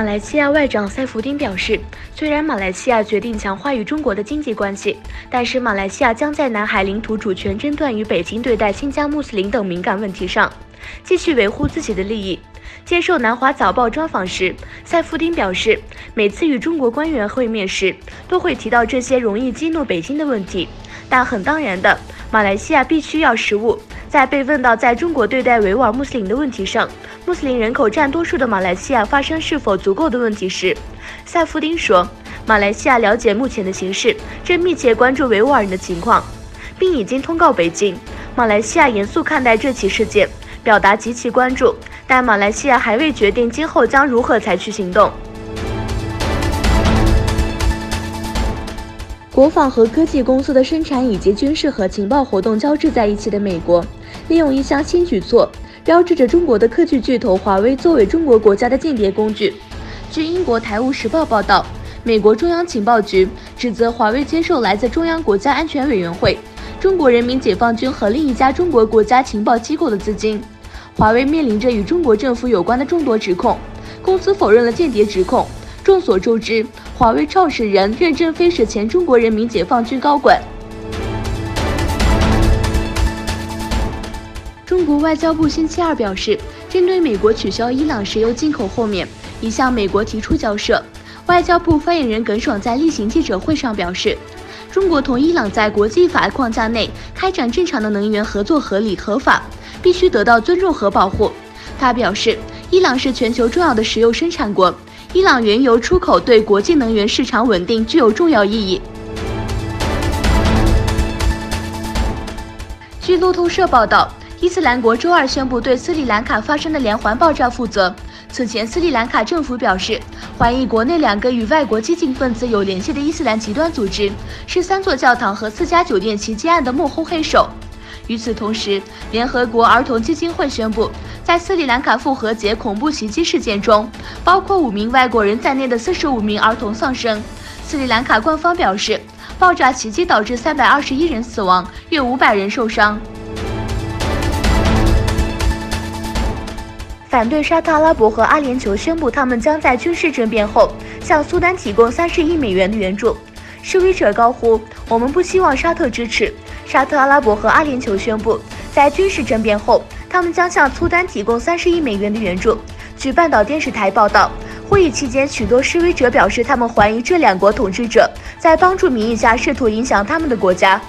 马来西亚外长塞福丁表示，虽然马来西亚决定强化与中国的经济关系，但是马来西亚将在南海领土主权争端与北京对待新疆穆斯林等敏感问题上，继续维护自己的利益。接受南华早报专访时，塞福丁表示，每次与中国官员会面时，都会提到这些容易激怒北京的问题，但很当然的，马来西亚必须要实务。在被问到在中国对待维吾尔穆斯林的问题上，穆斯林人口占多数的马来西亚发生是否足够的问题时，塞福丁说，马来西亚了解目前的形势，正密切关注维吾尔人的情况，并已经通告北京。马来西亚严肃看待这起事件，表达极其关注，但马来西亚还未决定今后将如何采取行动。国防和科技公司的生产以及军事和情报活动交织在一起的美国，利用一项新举措，标志着中国的科技巨头华为作为中国国家的间谍工具。据英国《泰晤士报》报道，美国中央情报局指责华为接受来自中央国家安全委员会、中国人民解放军和另一家中国国家情报机构的资金。华为面临着与中国政府有关的众多指控，公司否认了间谍指控。众所周知，华为创始人任正非是前中国人民解放军高管。中国外交部星期二表示，针对美国取消伊朗石油进口后面，已向美国提出交涉。外交部发言人耿爽在例行记者会上表示，中国同伊朗在国际法框架内开展正常的能源合作合理合法，必须得到尊重和保护。他表示，伊朗是全球重要的石油生产国，伊朗原油出口对国际能源市场稳定具有重要意义。据路透社报道，伊斯兰国周二宣布对斯里兰卡发生的连环爆炸负责。此前，斯里兰卡政府表示，怀疑国内2个与外国激进分子有联系的伊斯兰极端组织是3座教堂和4家酒店袭击案的幕后黑手。与此同时，联合国儿童基金会宣布，在斯里兰卡复活节恐怖袭击事件中，包括5名外国人在内的45名儿童丧生。斯里兰卡官方表示，爆炸袭击导致321人死亡，约500人受伤。反对沙特阿拉伯和阿联酋宣布，他们将在军事政变后向苏丹提供30亿美元的援助。示威者高呼：“我们不希望沙特支持。”沙特阿拉伯和阿联酋宣布，在军事政变后，他们将向苏丹提供30亿美元的援助。据半岛电视台报道，会议期间，许多示威者表示，他们怀疑这2国统治者在帮助民意下试图影响他们的国家。